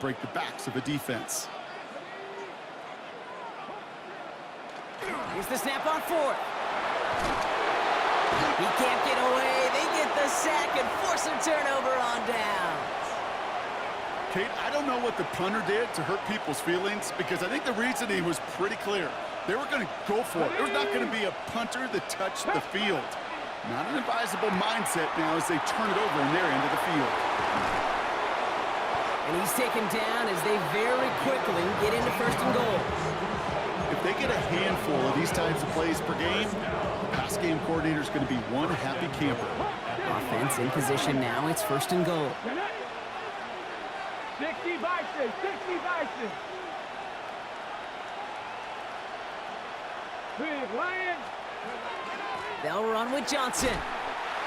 break the backs of a defense. Here's the snap on fourth. He can't get away. They get the sack and force a turnover on downs. Kate, I don't know what the punter did to hurt people's feelings because I think the reasoning was pretty clear. They were going to go for it. There's not going to be a punter that touched the field. Not an advisable mindset now as they turn it over in their end of the field. And he's taken down as they very quickly get into first and goal. If they get a handful of these types of plays per game, the pass game coordinator is going to be one happy camper. Offense in position now. It's first and goal. 60 Bison, 60 Bison. Big Lions. They'll run with Johnson.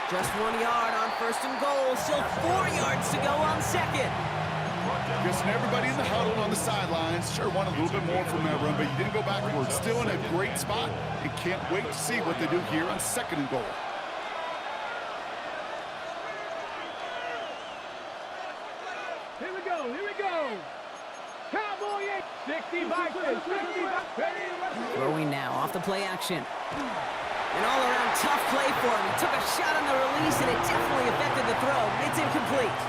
Just 1 yard on first and goal. Still 4 yards to go on second. Guessing everybody in the huddle on the sidelines sure wanted a little bit more from that run, but you didn't go backwards. Still in a great spot and can't wait to see what they do here on second and goal. Here we go, here we go. Cowboy 60 Bison, 60 Bison. Throwing now off the play action. An all-around tough play for him. He took a shot on the release, and it definitely affected the throw. It's incomplete.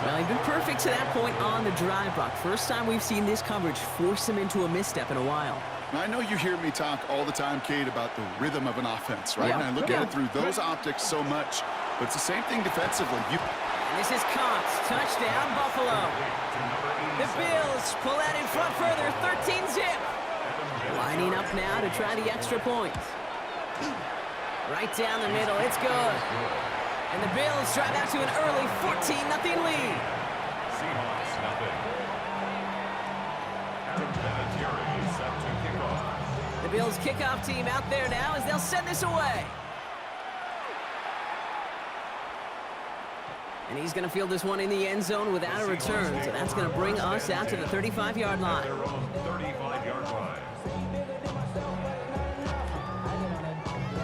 Well, he's been perfect to that point on the drive, Brock. First time we've seen this coverage force him into a misstep in a while. I know you hear me talk all the time, Kate, about the rhythm of an offense, right? Yeah. And I look at it through those optics so much, but it's the same thing defensively. And this is Cox. Touchdown, Buffalo. The Bills pull out in front further, 13-zip. Lining up now to try the extra point. Right down the middle, it's good. And the Bills drive out to an early 14-0 lead. Seahawks, nothing. Adam Vinatieri set to kick off. The Bills kickoff team out there now as they'll send this away. And he's going to field this one in the end zone without a return. So that's going to bring us out to the 35-yard line. Their own 35-yard line.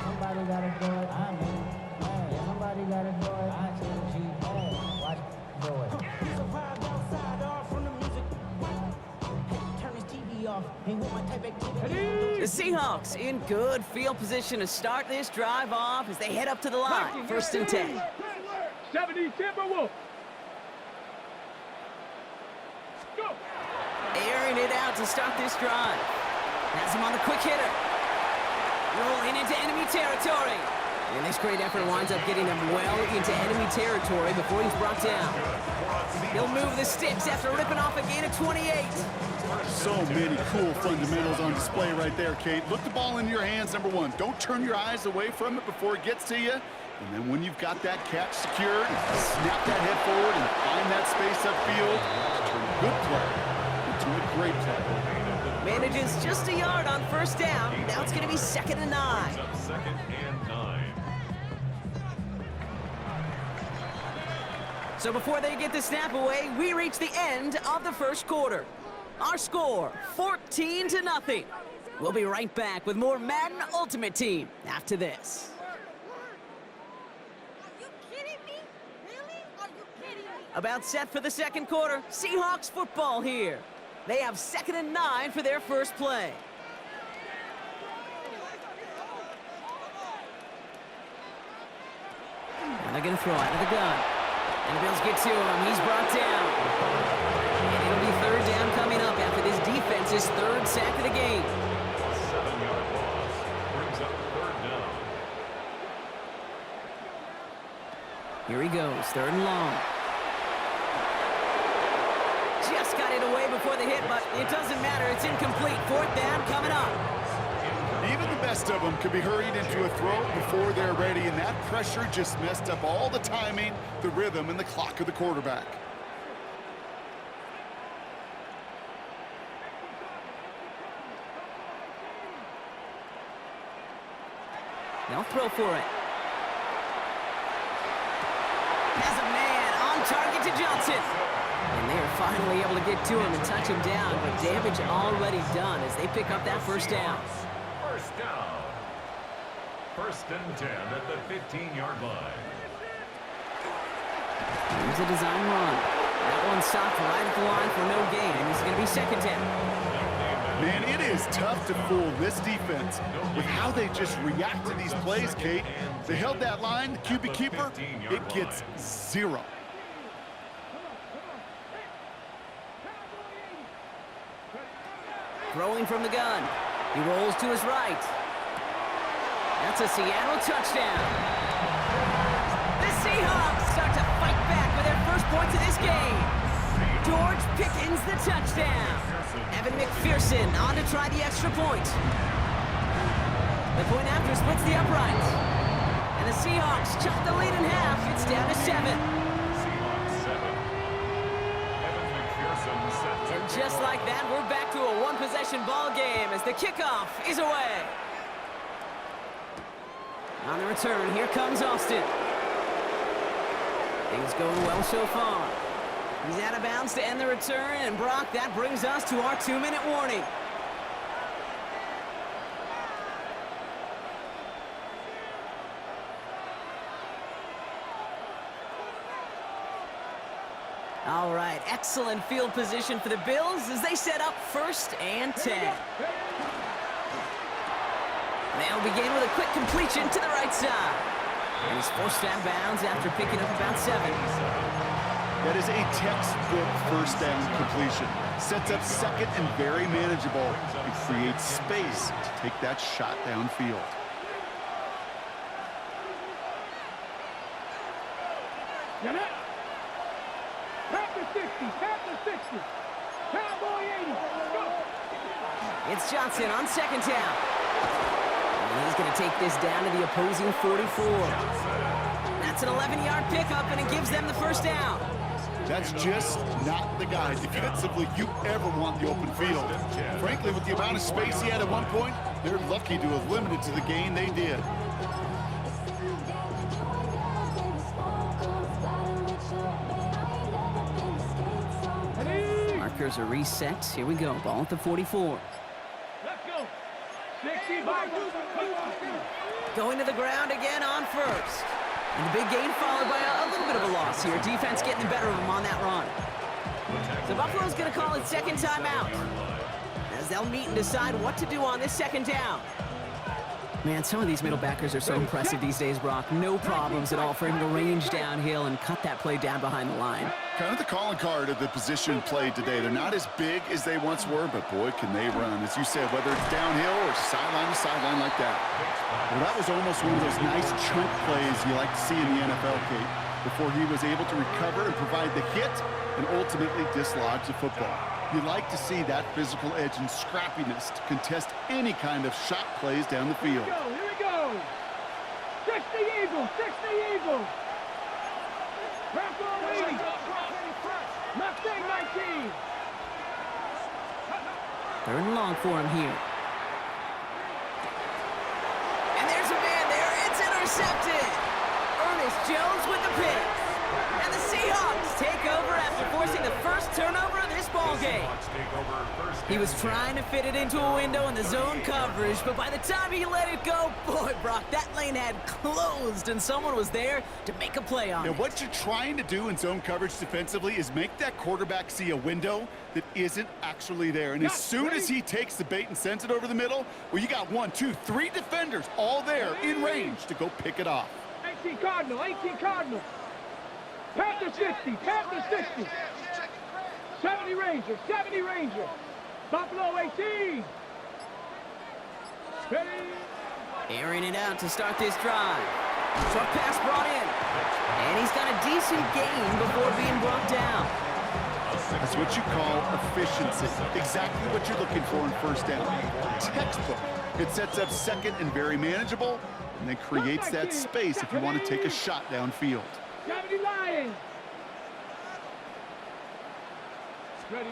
Somebody got a boy, I mean, man, somebody got a boy, I tell you, hey, watch it, do it. He's a vibe outside off from the music. Hey, turn his TV off, ain't with my type activity. The Seahawks in good field position to start this drive off as they head up to the line. First and 10. 70 Timberwolves. Go. Airing it out to start this drive. Has him on the quick hitter. Rolling into enemy territory. And this great effort winds up getting him well into enemy territory before he's brought down. He'll move the sticks after ripping off a gain of 28. So many cool fundamentals on display right there, Kate. Look the ball in your hands, number one. Don't turn your eyes away from it before it gets to you. And then when you've got that catch secured, snap that head forward and find that space upfield. Turn a good play into a great play. Manages just a yard on first down. Now it's going to be 2nd and 9. Second and 9. So before they get the snap away, we reach the end of the first quarter. Our score, 14-0. We'll be right back with more Madden Ultimate Team after this. Are you kidding me? Really? Are you kidding me? About set for the second quarter. Seahawks football here. They have 2nd and 9 for their first play. And they're going to throw out of the gun. And the Bills get to him. He's brought down. And it'll be 3rd down coming up after this defense's 3rd sack of the game. 7-yard loss brings up 3rd down. Here he goes, 3rd and long. Just got it away before the hit, but it doesn't matter. It's incomplete. 4th down coming up. Even the best of them could be hurried into a throw before they're ready, and that pressure just messed up all the timing, the rhythm, and the clock of the quarterback. They'll throw for it. Has a man on target to Johnson. And they are finally able to get to him and touch him down, but damage already done as they pick up that first down. First down. 1st and 10 at the 15-yard line. Here's a design run. That one stopped right at the line for no gain, and it's going to be second down. Man, it is tough to fool this defense with how they just react to these plays, Kate. They held that line, the QB keeper, it gets 0. Throwing from the gun. He rolls to his right. That's a Seattle touchdown. The Seahawks start to fight back with their first points of this game. George Pickens the touchdown. Evan McPherson on to try the extra point. The point after splits the upright. And the Seahawks chop the lead in half. It's down to 7. Seahawks 7. Evan McPherson set to And just like that, we're back to a one-possession ball game as the kickoff is away. On the return, here comes Austin. Things going well so far. He's out of bounds to end the return, and Brock, that brings us to our 2-minute warning. All right, excellent field position for the Bills as they set up 1st and 10. They'll begin with a quick completion to the right side. And he's forced out of bounds after picking up about 7. That is a textbook first down completion. Sets up second and very manageable. It creates space to take that shot downfield. Get it. Tap the 60. Tap the 60. Cowboy 80. Go. It's Johnson on second down. And he's going to take this down to the opposing 44. That's an 11-yard pickup, and it gives them the first down. That's just not the guy defensively you ever want the open field. Frankly, with the amount of space he had at one point, they're lucky to have limited to the gain they did. Markers are reset. Here we go. Ball at the 44. Let's go. 60 by Going to the ground again on first. And the big gain followed by a little bit of a loss here. Defense getting the better of them on that run. So Buffalo's going to call it second timeout, as they'll meet and decide what to do on this second down. Man, some of these middle backers are so impressive these days, Brock. No problems at all for him to range downhill and cut that play down behind the line. Kind of the calling card of the position played today. They're not as big as they once were, but boy, can they run. As you said, whether it's downhill or sideline to sideline like that. Well, that was almost one of those nice chunk plays you like to see in the NFL, Kate, before he was able to recover and provide the hit and ultimately dislodge the football. You like to see that physical edge and scrappiness to contest any kind of shot plays down the field. Here we go. 60 Eagles. 60 Eagles. Bravo 80. Mustang 19. 3rd and long for him here. And there's a man there. It's intercepted. Ernest Jones with the pick. And the Seahawks take over after forcing the first turnover of this ball game. He was trying to fit it into a window in the zone coverage, but by the time he let it go, boy, Brock, that lane had closed, and someone was there to make a play on it. Now, what you're trying to do in zone coverage defensively is make that quarterback see a window that isn't actually there. And as soon as he takes the bait and sends it over the middle, well, you got 1, 2, 3 defenders all there in range to go pick it off. 18 Cardinal. 18 Cardinal. Tap the 60. Tap the 60. 70 Ranger. 70 Ranger. Buffalo 18. Ready. Airing it out to start this drive. Short pass brought in. And he's got a decent gain before being brought down. That's what you call efficiency. Exactly what you're looking for in first down. Textbook. It sets up second and very manageable, and then creates that space if you want to take a shot downfield. 70 Lions. Ready.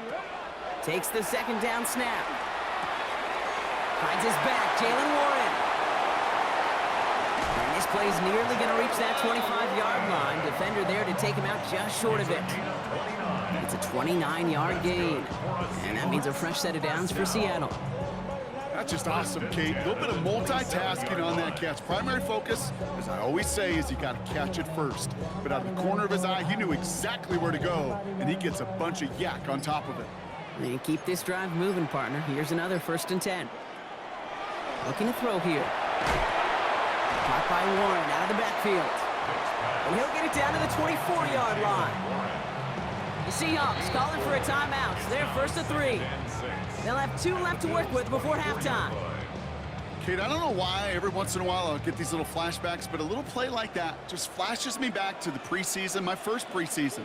Takes the second down snap. Finds his back, Jalen Warren. And this play's nearly going to reach that 25-yard line. Defender there to take him out just short of it. It's a 29-yard gain. And that means a fresh set of downs for Seattle. That's just awesome, Kate. A little bit of multitasking on that catch. Primary focus, as I always say, is you got to catch it first. But out of the corner of his eye, he knew exactly where to go, and he gets a bunch of yak on top of it. And keep this drive moving, partner. Here's another 1st and 10. Looking to throw here. Caught by Warren out of the backfield. And he'll get it down to the 24-yard line. The Seahawks calling for a timeout. They're 1st and 3. They'll have 2 left to work with before halftime. Kate, I don't know why every once in a while I'll get these little flashbacks, but a little play like that just flashes me back to the preseason, my first preseason,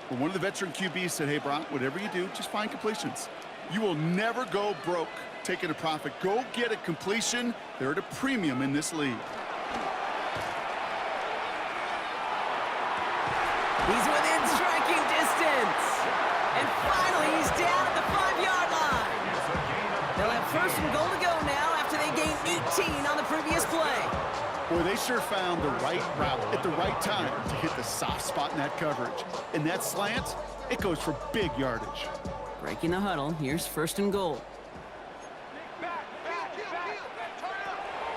where one of the veteran QBs said, hey, Brock, whatever you do, just find completions. You will never go broke taking a profit. Go get a completion. They're at a premium in this league. He's within striking distance. And finally, he's down at the 5-yard line. They'll have 1st and goal to go now after they gained 18 on the previous play. Boy, they sure found the right route at the right time to hit the soft spot in that coverage. And that slant, it goes for big yardage. Breaking the huddle, here's 1st and goal.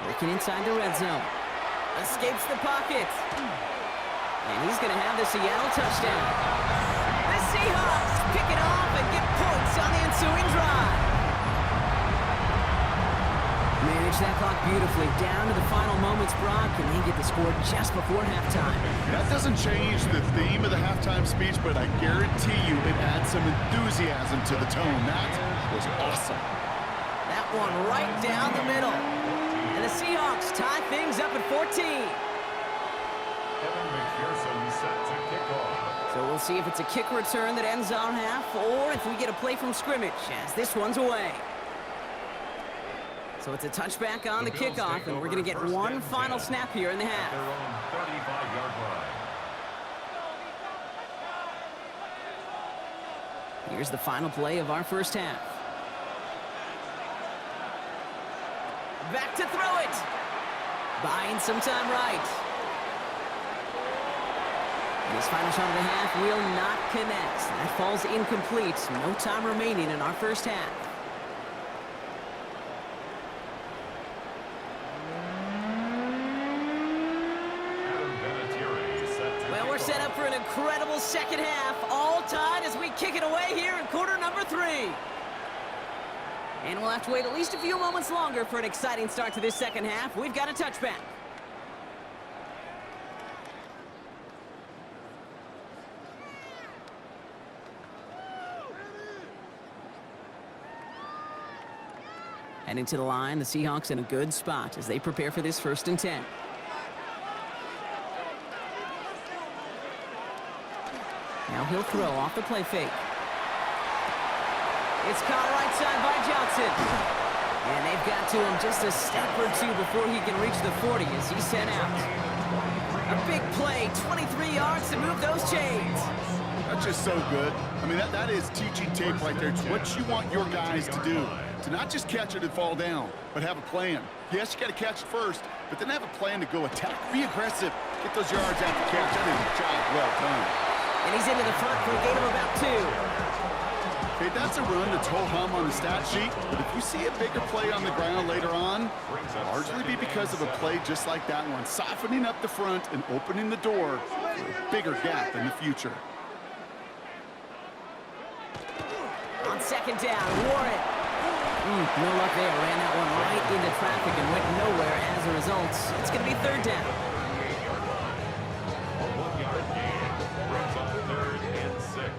Working inside the red zone. Escapes the pocket. And he's going to have the Seattle touchdown. The Seahawks pick it off and get points on the ensuing drive. Manage that clock beautifully down to the final moments, Brock, and they get the score just before halftime. That doesn't change the theme of the halftime speech, but I guarantee you it adds some enthusiasm to the tone. That was awesome. That one right down the middle. And the Seahawks tie things up at 14. So we'll see if it's a kick return that ends our half, or if we get a play from scrimmage, as this one's away. So it's a touchback on the kickoff, and we're going to get one final snap here in the half. Here's the final play of our first half. Back to throw it. Buying some time right. And his final shot of the half will not connect. That falls incomplete. No time remaining in our first half. Well, we're set up for an incredible second half. All tied as we kick it away here in quarter number 3. And we'll have to wait at least a few moments longer for an exciting start to this second half. We've got a touchback. Heading to the line, the Seahawks in a good spot as they prepare for this 1st and 10. Now he'll throw off the play fake. It's caught right side by Johnson. And they've got to him just a step or 2 before he can reach the 40 as he's sent out. A big play, 23 yards to move those chains. That's just so good. I mean, that is teaching tape right there. It's what you want your guys to do. To not just catch it and fall down, but have a plan. Yes, you got to catch it first, but then have a plan to go attack. Be aggressive. Get those yards after catch. That is a job well done. And he's into the front for a gain of about 2. Okay, that's a run that's ho-hum on the stat sheet, but if you see a bigger play on the ground later on, it'll largely be because of a play just like that one, softening up the front and opening the door for a bigger gap in the future. On second down, Warren. No luck there. Ran that one right into traffic and went nowhere as a result. It's going to be 3rd down. A 1-yard gain brings up 3rd and 6.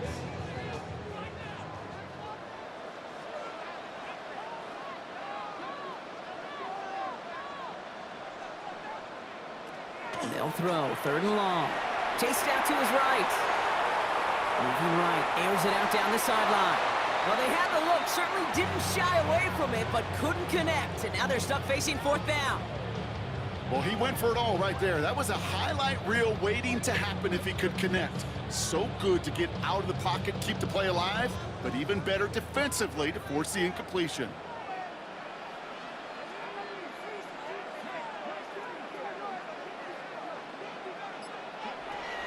They'll throw 3rd and long. Chased out to his right. Moving right, airs it out down the sideline. Well, they had the look, certainly didn't shy away from it, but couldn't connect. And now they're stuck facing 4th down. Well, he went for it all right there. That was a highlight reel waiting to happen if he could connect. So good to get out of the pocket, keep the play alive, but even better defensively to force the incompletion.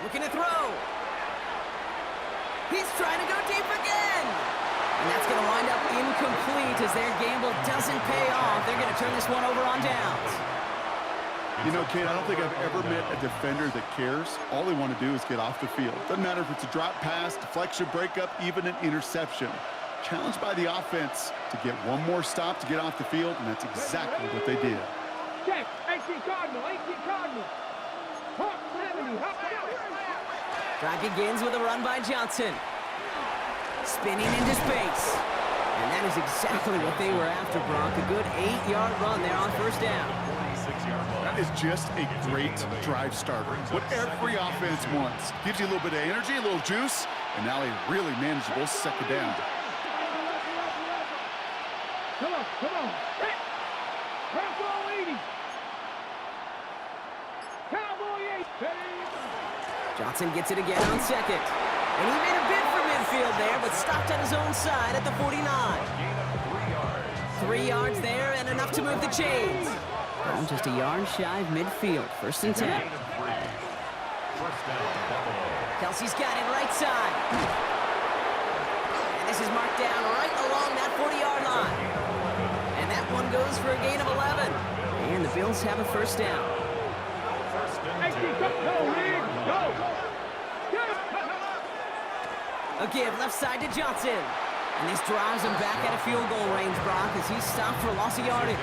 Looking to throw. He's trying to go deep again. And that's going to wind up incomplete. incomplete as their gamble doesn't pay off. They're going to turn this one over on downs. You know, Kate, I don't think I've ever met a defender that cares. All they want to do is get off the field. Doesn't matter if it's a drop pass, deflection, breakup, even an interception. Challenged by the offense to get one more stop to get off the field, and that's exactly what they did. Check. 18 Cardinal. 18 Cardinal. Hawk 70. Hawk 70. Drive begins with a run by Johnson. Spinning into space. And that is exactly what they were after, Brock. A good 8-yard run there on first down. That is just a great drive starter. What every offense wants. Gives you a little bit of energy, a little juice, and now a really manageable second down. Come on. Come on. Hey. Cowboy 80. Cowboy 80. Johnson gets it again on second. And he made a bid for midfield there, but stopped on his own side at the 49. 3 yards there and enough to move the chains. Oh, just a yard shy of midfield. First and 10. Kelsey's got it right side. And this is marked down right along that 40-yard line. And that one goes for a gain of 11. And the Bills have a first down. A give left side to Johnson. And this drives him back at a field goal range, Brock, as he's stopped for loss of yardage.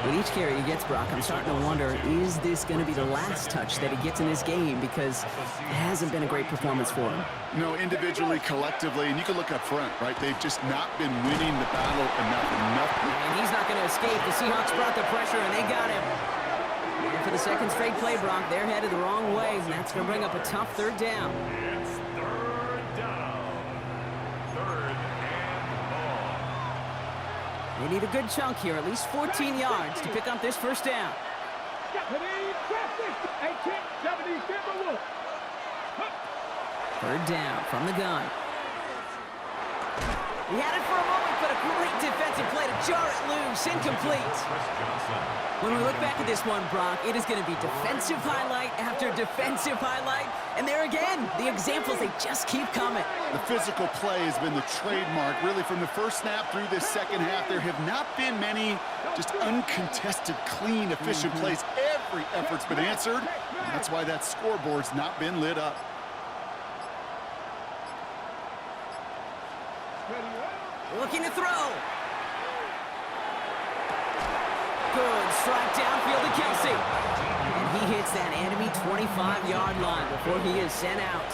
With each carry he gets, Brock, I'm starting to wonder, is this going to be the last touch that he gets in this game? Because it hasn't been a great performance for him. You know, individually, collectively, and you can look up front, right? They've just not been winning the battle enough. And he's not going to escape. The Seahawks brought the pressure, and they got him. And for the second straight play, Brock, they're headed the wrong way, and that's going to bring up a tough third down. It's third down. Third and ball. They need a good chunk here, at least 14 yards to pick up this first down. Third down from the gun. He had it for a moment, but a great defensive play to jar it loose. Incomplete. When we look back at this one, Brock, it is going to be defensive highlight after defensive highlight. And there again, the examples, they just keep coming. The physical play has been the trademark, really, from the first snap through this second half. There have not been many just uncontested, clean, efficient plays. Every effort's been answered, and that's why that scoreboard's not been lit up. Looking to throw. Good strike downfield to Kelsey. And he hits that enemy 25-yard line before he is sent out.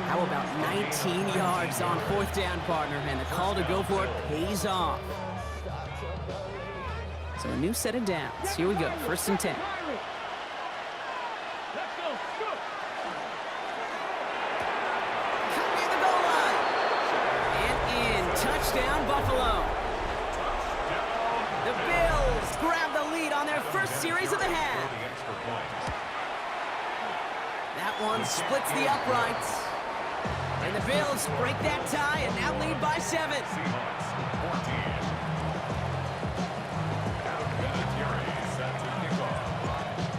How about 19 yards on fourth down, partner? And the call to go for it pays off. So a new set of downs. Here we go, first and 10. Touchdown, Buffalo. The Bills grab the lead on their first series of the half. That one splits the uprights. And the Bills break that tie and now lead by 7.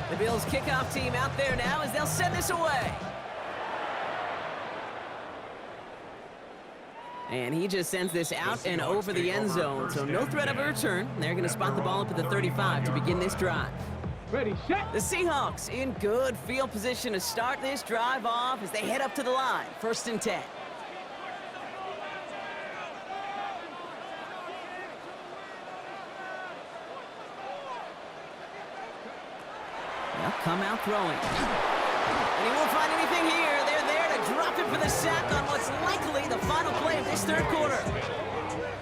The Bills kickoff team out there now as they'll send this away. And he just sends this out and over the end zone, so no threat of a return. They're going to spot the ball up at the 35 to begin this drive. Ready, set. The Seahawks in good field position to start this drive off as they head up to the line. First and 10. They'll come out throwing. And he won't find anything here. They're there to drop it for the sack on what's likely the final play of this third quarter.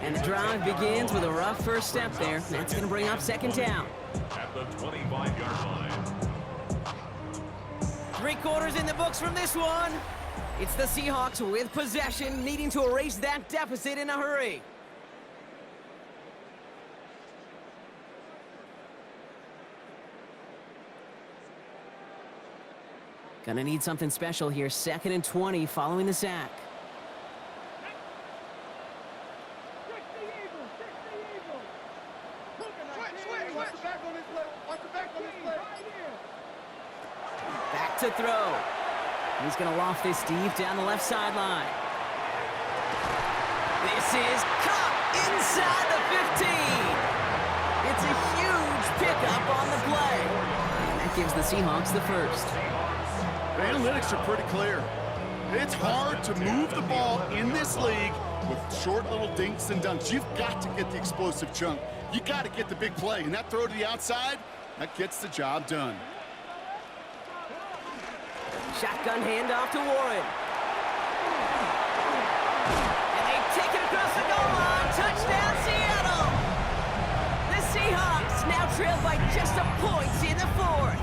And the drive begins with a rough first step there. That's going to bring up second down. At the 25-yard line. 3 quarters in the books from this one. It's the Seahawks with possession, needing to erase that deficit in a hurry. Gonna need something special here. 2nd and 20 following the sack. Back to throw. He's gonna loft this deep down the left sideline. This is caught. inside the 15. It's a huge pickup on the play. And that gives the Seahawks the first. The analytics are pretty clear. It's hard to move the ball in this league with short little dinks and dunks. You've got to get the explosive chunk. You got to get the big play. And that throw to the outside, that gets the job done. Shotgun handoff to Warren. And they take it across the goal line. Touchdown, Seattle. The Seahawks now trail by just a point in the fourth.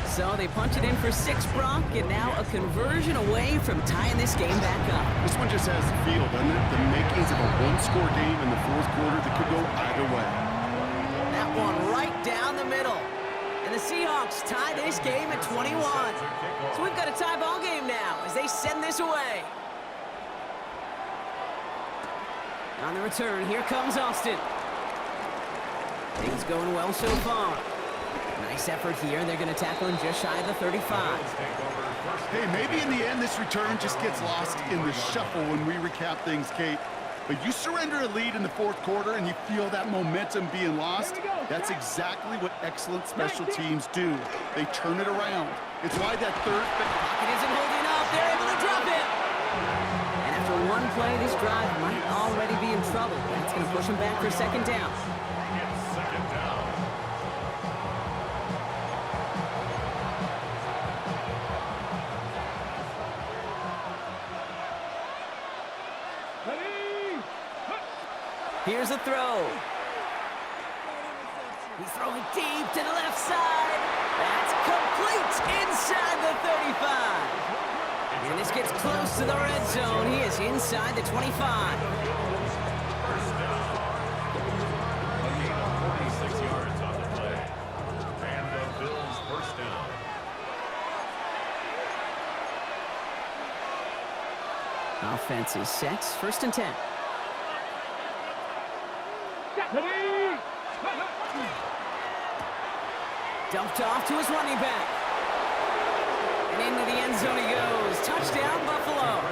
So they punch it in for 6, Brock, and now a conversion away from tying this game back up. This one just has the feel, doesn't it? The makings of a one-score game in the fourth quarter that could go either way. That one right down the middle. And the Seahawks tie this game at 21. So we've got a tie ball game now as they send this away. On the return, here comes Austin. Things going well so far. Nice effort here. They're going to tackle him just shy of the 35. Hey, maybe in the end this return just gets lost in the shuffle when we recap things, Kate. But you surrender a lead in the fourth quarter and you feel that momentum being lost. That's exactly what excellent special teams do. They turn it around. It's why that third... Pocket isn't holding up. They're able to drop it. And after one play, this drive might already be in trouble. That's going to push them back for second down. Here's a throw. He's throwing deep to the left side. That's complete inside the 35. And this gets close to the red zone. He is inside the 25. First down. 46 yards on the play. And the Bills first down. Offense is set. First and 10. Dumped off to his running back. And into the end zone he goes. Touchdown, Buffalo.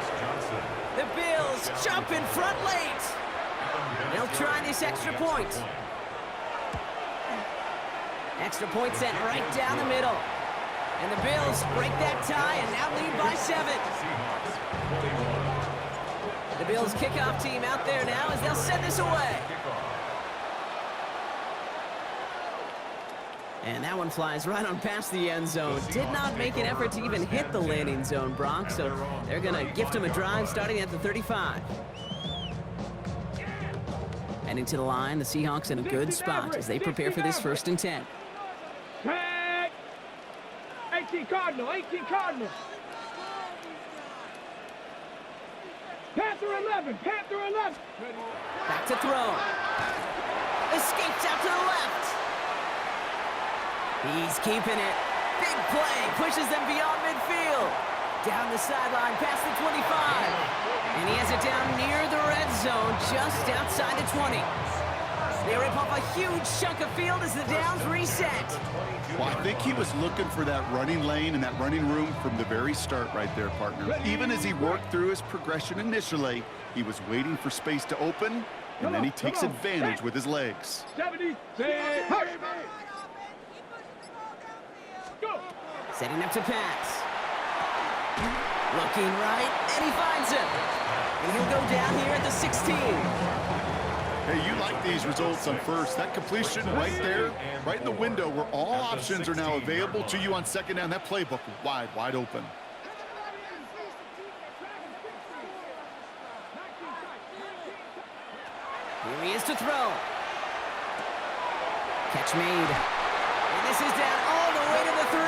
The Bills jump in front late. They'll try this extra point. Extra point set right down the middle. And the Bills break that tie and now lead by 7. The Bills kickoff team out there now as they'll send this away. And that one flies right on past the end zone. Did not make an effort to even hit the landing zone, Brock. So they're going to gift him a drive starting at the 35. Heading to the line, the Seahawks in a good spot as they prepare for this first and 10. 18 Cardinal, 18 Cardinal. Panther 11, Panther 11. Back to throw. Escapes out to the left. He's keeping it. Big play. Pushes them beyond midfield. Down the sideline past the 25. And he has it down near the red zone, just outside the 20. They rip off a huge chunk of field as the downs reset. Well, I think he was looking for that running lane and that running room from the very start right there, partner. Even as he worked through his progression initially, he was waiting for space to open, and then he takes advantage with his legs. 76. Setting up to pass. Looking right, and he finds him. And he'll go down here at the 16. Hey, you like these results on first. That completion right there, right in the window where all options are now available to you on second down. That playbook wide open. Here he is to throw. Catch made. And this is down all the way to the 3.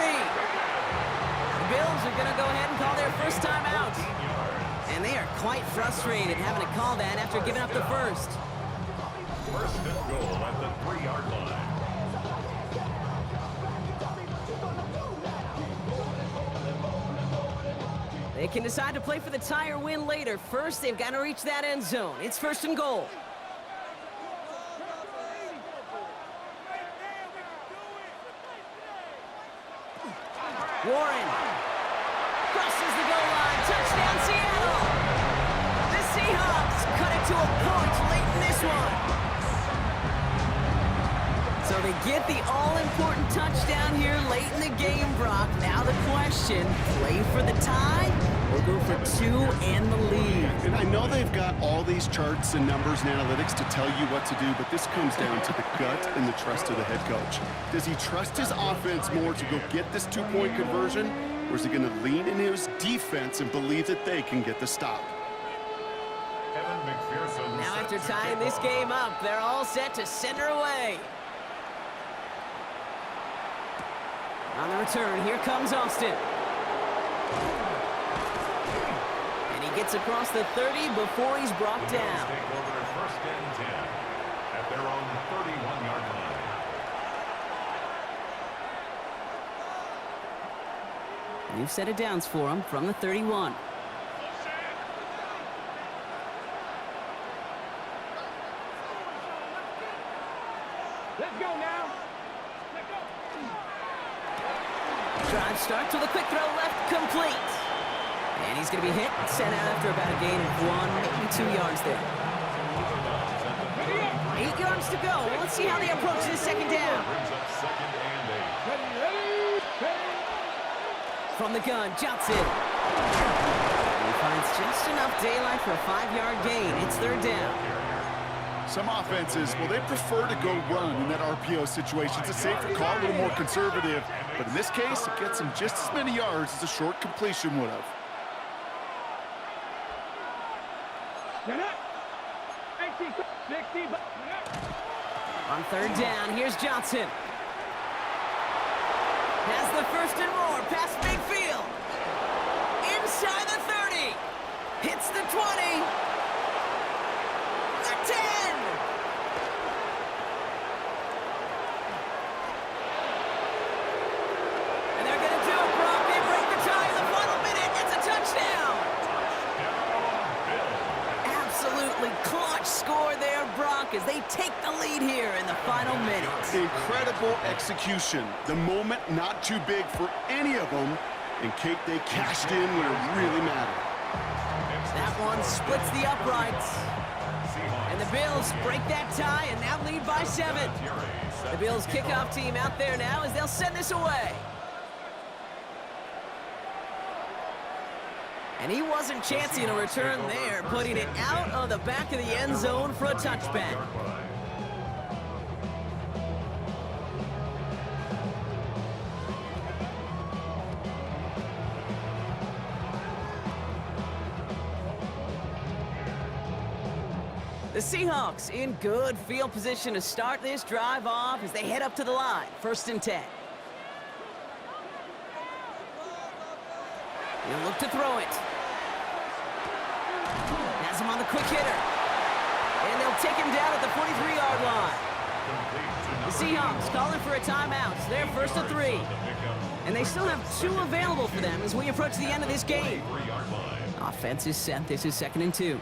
The Bills are going to go ahead and call their first time out. And they are quite frustrated having to call that after giving up the first. First and goal at the 3-yard line. They can decide to play for the tie or win later. First, they've got to reach that end zone. It's first and goal. Warren crosses the goal line. Touchdown, Seattle. The Seahawks So they get the all-important touchdown here late in the game, Brock. Now the question, play for the tie or go for two and the lead? And I know they've got all these charts and numbers and analytics to tell you what to do, but this comes down to the gut and the trust of the head coach. Does he trust his offense more to go get this two-point conversion, or is he going to lean in his defense and believe that they can get the stop? Now after tying this game up, they're all set to send her away. On the return, here comes Austin. And he gets across the 30 before he's brought down. Take over first and 10 at their own 31-yard line. New set of downs for him from the 31. Let's go now. Let's go. Drive starts with a quick throw left, complete. And he's going to be hit, sent out after about a gain of 1, maybe 2 yards there. 8 yards to go. Well, let's see how they approach this second down. Brings up second and 8. From the gun, Johnson. He finds just enough daylight for a 5-yard gain. It's third down. Some offenses, well, they prefer to go run in that RPO situation. It's a safer call, a little more conservative. But in this case, it gets him just as many yards as a short completion would have. On third down, here's Johnson. Has the first and more, past midfield. Inside the 30. Hits the 20. The 10. And they're going to do it, Brock. They break the tie in the final minute. It's a touchdown. Absolutely clutch score there, Brock, as they take the lead here in the final minutes. Incredible execution. The moment not too big for any of them. And Kate, they cashed in when it really mattered. That one splits the uprights. And the Bills break that tie and now lead by 7. The Bills kickoff team out there now as they'll send this away. And he wasn't chancing a return there, putting it out of the back of the end zone for a touchback. The Seahawks in good field position to start this drive off as they head up to the line. First and 10. He'll look to throw it. Has him on the quick hitter. And they'll take him down at the 43-yard line. The Seahawks calling for a timeout. They're first and 3. And they still have 2 available for them as we approach the end of this game. Offense is set. This is second and 2.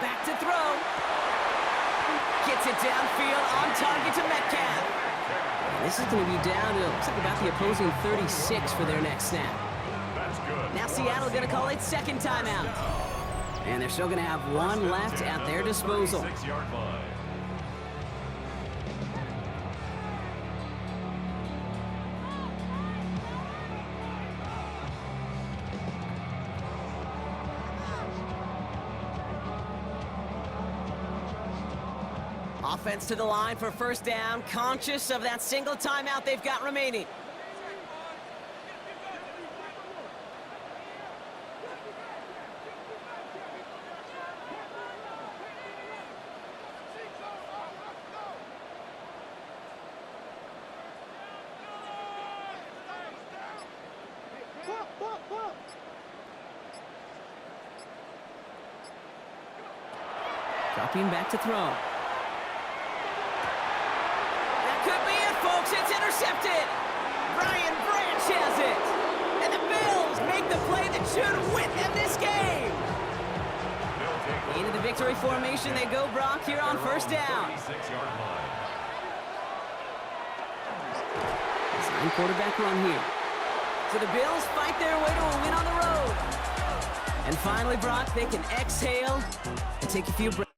Back to throw. Gets it downfield on target to Metcalf. And this is going to be down to, looks like about the opposing 36 for their next snap. Now Seattle going to call it second timeout. And they're still going to have 1 left at their disposal. Offense to the line for first down, conscious of that single timeout they've got remaining. Dropping back to throw. Folks, it's intercepted. Brian Branch has it. And the Bills make the play that should win them this game. Into the victory formation they go, Brock, here on first down. Design quarterback run here. So the Bills fight their way to a win on the road. And finally, Brock, they can exhale and take a few breaths.